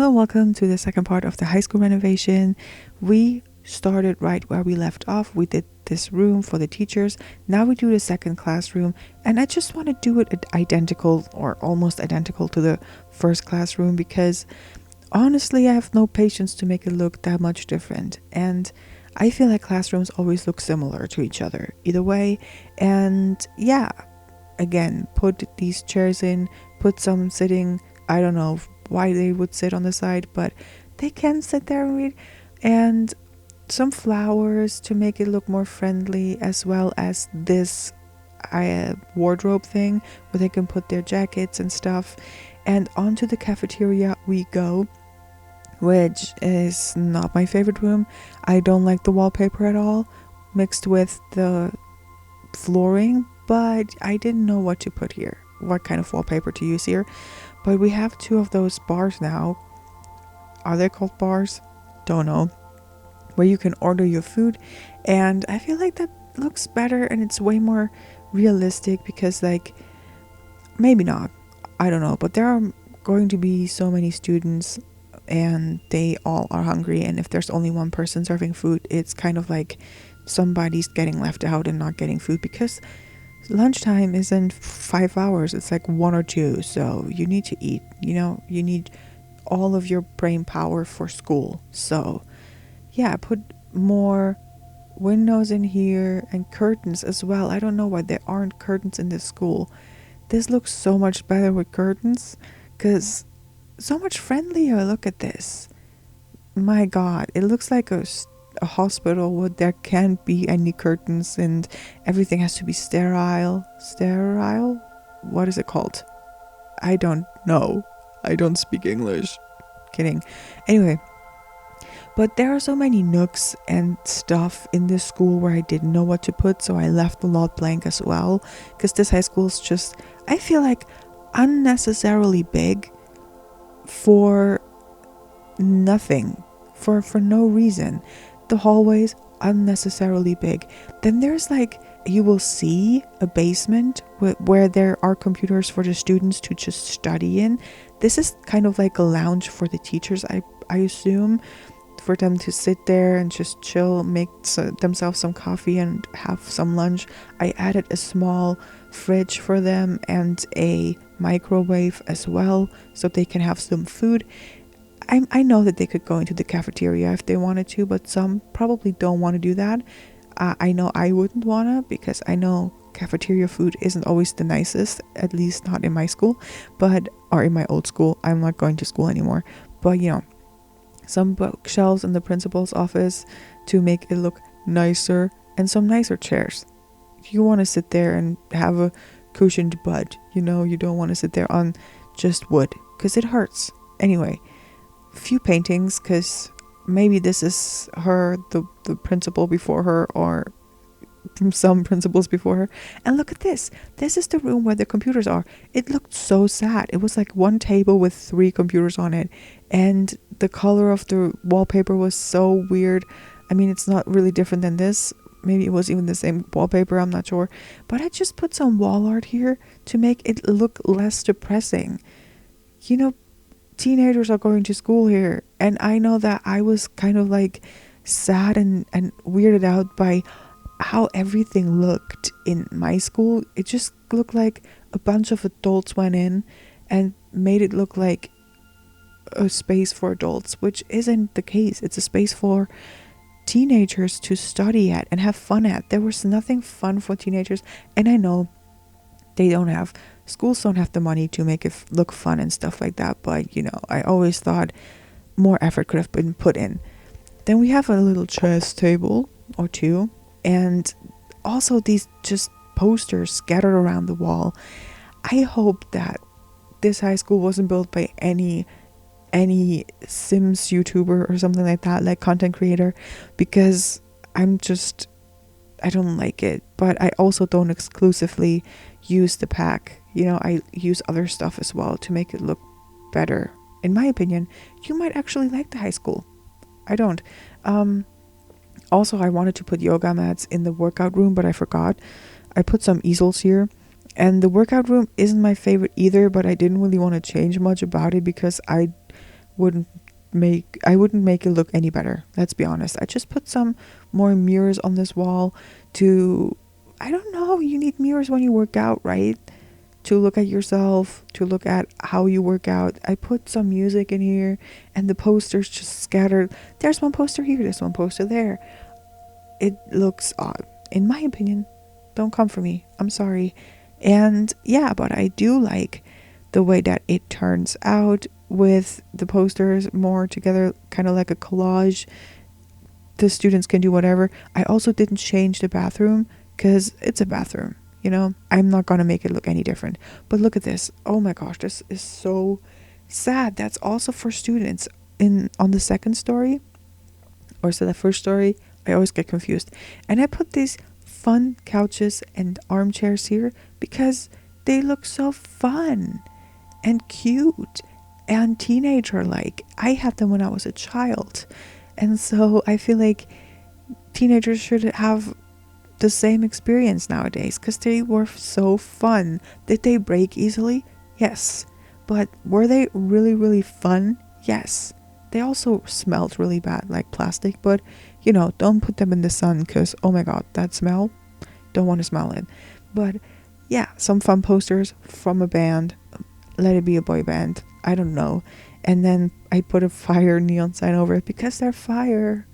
Hello, welcome to the second part of the high school renovation. We started right where we left off. We did this room for the teachers. Now we do the second classroom, and I just want to do it identical or almost identical to the first classroom because honestly, I have no patience to make it look that much different. And I feel like classrooms always look similar to each other either way. And yeah, again, put these chairs in, put some sitting. I don't know why they would sit on the side, but they can sit there and read, and some flowers to make it look more friendly, as well as this wardrobe thing where they can put their jackets and stuff. And onto the cafeteria we go, which is not my favorite room. I don't like the wallpaper at all, mixed with the flooring, but I didn't know what to put here, what kind of wallpaper to use here. But we have two of those bars now. Are they called bars? Don't know. Where you can order your food, and I feel like that looks better and it's way more realistic because, like, maybe not, I don't know, but there are going to be so many students and they all are hungry, and if there's only one person serving food, it's kind of like somebody's getting left out and not getting food because lunchtime isn't 5 hours, it's like 1 or 2, so you need to eat, you need all of your brain power for school. So yeah, put more windows in here and curtains as well. I don't know why there aren't curtains in this school. This looks so much better with curtains, because so much friendlier. Look at this, my god, it looks like a hospital where there can't be any curtains and everything has to be sterile. What is it called? I don't know, I don't speak English. Kidding. Anyway, but there are so many nooks and stuff in this school where I didn't know what to put, so I left a lot blank as well, because this high school is just, I feel like, unnecessarily big for nothing, for no reason. The hallways unnecessarily big. Then there's like, you will see a basement where there are computers for the students to just study in. This is kind of like a lounge for the teachers, I assume, for them to sit there and just chill, make themselves some coffee and have some lunch. I added a small fridge for them and a microwave as well, so they can have some food. I know that they could go into the cafeteria if they wanted to, but some probably don't want to do that. I know I wouldn't wanna, because I know cafeteria food isn't always the nicest, at least not in my school, or in my old school. I'm not going to school anymore, but some bookshelves in the principal's office to make it look nicer, and some nicer chairs. You want to sit there and have a cushioned butt, you don't want to sit there on just wood because it hurts. Anyway, few paintings, because maybe this is the principal before her, or some principals before her. And look at this is the room where the computers are. It looked so sad. It was like one table with 3 computers on it, and the color of the wallpaper was so weird. I mean, it's not really different than this. Maybe it was even the same wallpaper, I'm not sure, but I just put some wall art here to make it look less depressing. Teenagers are going to school here, and I know that I was kind of like sad and weirded out by how everything looked in my school. It just looked like a bunch of adults went in and made it look like a space for adults, which isn't the case. It's a space for teenagers to study at and have fun at. There was nothing fun for teenagers, and I know schools don't have the money to make it look fun and stuff like that, but I always thought more effort could have been put in. Then we have a little chess table or 2, and also these just posters scattered around the wall. I hope that this high school wasn't built by any Sims YouTuber or something like that, like content creator, because I don't like it. But I also don't exclusively use the pack. I use other stuff as well to make it look better. In my opinion, you might actually like the high school. I don't. Also, I wanted to put yoga mats in the workout room, but I forgot. I put some easels here, and the workout room isn't my favorite either, but I didn't really want to change much about it because I I wouldn't make it look any better. Let's be honest. I just put some more mirrors on this wall to, I don't know, you need mirrors when you work out, right? To look at yourself, to look at how you work out. I put some music in here and the posters just scattered. There's one poster here, there's one poster there. It looks odd, in my opinion. Don't come for me. I'm sorry. And yeah, but I do like the way that it turns out with the posters more together, kind of like a collage. The students can do whatever. I also didn't change the bathroom because it's a bathroom, you know. I'm not gonna make it look any different. But look at this. Oh my gosh, this is so sad. That's also for students in on the second story, or so the first story. I always get confused. And I put these fun couches and armchairs here because they look so fun and cute and teenager like. I had them when I was a child. And so I feel like teenagers should have the same experience nowadays because they were so fun. Did they break easily? Yes. But were they really, really fun? Yes. They also smelled really bad, like plastic, but you know, don't put them in the sun because, oh my god, that smell, don't want to smell it. But yeah, some fun posters from a band. Let it be a boy band. I don't know. And then I put a fire neon sign over it because they're fire.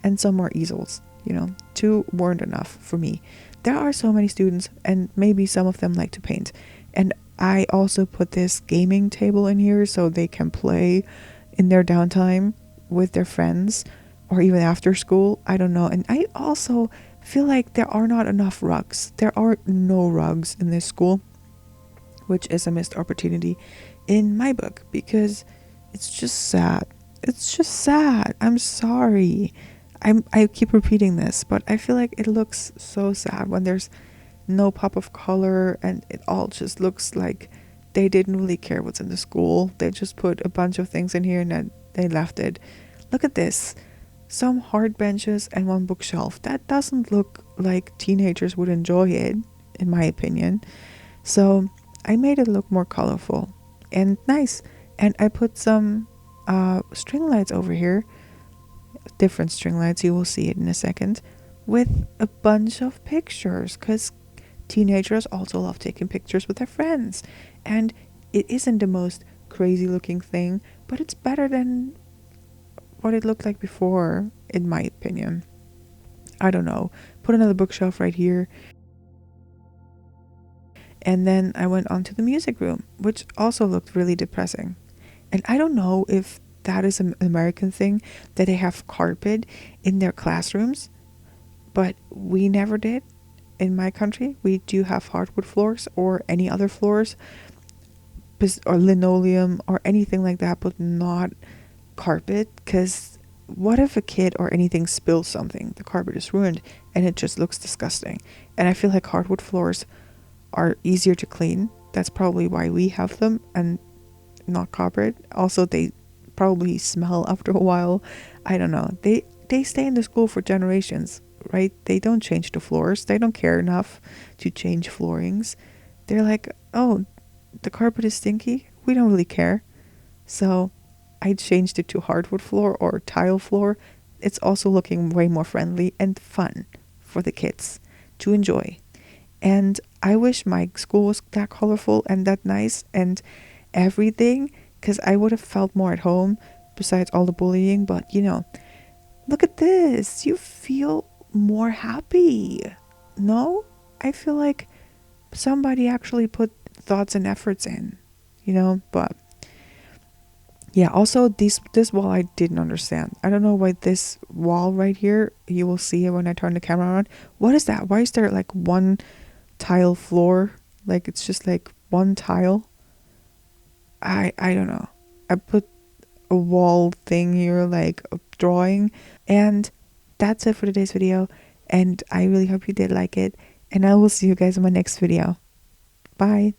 And some more easels, you know. 2 weren't enough for me. There are so many students and maybe some of them like to paint. And I also put this gaming table in here so they can play in their downtime with their friends or even after school. I don't know. And I also feel like there are not enough rugs. There are no rugs in this school, which is a missed opportunity in my book because it's just sad. It's just sad. I'm sorry. I keep repeating this, but I feel like it looks so sad when there's no pop of color and it all just looks like they didn't really care what's in the school. They just put a bunch of things in here and then they left it. Look at this. Some hard benches and one bookshelf. That doesn't look like teenagers would enjoy it, in my opinion. So I made it look more colorful and nice. And I put some string lights over here. Different string lights, you will see it in a second. With a bunch of pictures. Because teenagers also love taking pictures with their friends. And it isn't the most crazy looking thing, but it's better than what it looked like before, in my opinion. I don't know. Put another bookshelf right here. And then I went on to the music room, which also looked really depressing. And I don't know if that is an American thing, that they have carpet in their classrooms, but we never did. In my country, we do have hardwood floors or any other floors, or linoleum or anything like that, but not carpet. Because what if a kid or anything spills something? The carpet is ruined and it just looks disgusting. And I feel like hardwood floors are easier to clean. That's probably why we have them and not carpet. Also, they probably smell after a while. I don't know. They stay in the school for generations, right? They don't change the floors. They don't care enough to change floorings. They're like, oh, the carpet is stinky. We don't really care. So I changed it to hardwood floor or tile floor. It's also looking way more friendly and fun for the kids to enjoy. And I wish my school was that colorful and that nice and everything, because I would have felt more at home besides all the bullying. But you know, look at this. You feel more happy. No? I feel like somebody actually put thoughts and efforts in, you know. But yeah, also this wall I didn't understand. I don't know why this wall right here, you will see it when I turn the camera on. What is that? Why is there like one tile floor? Like it's just like one tile. I don't know. I put a wall thing here, like a drawing. And that's it for today's video. And I really hope you did like it. And I will see you guys in my next video. Bye.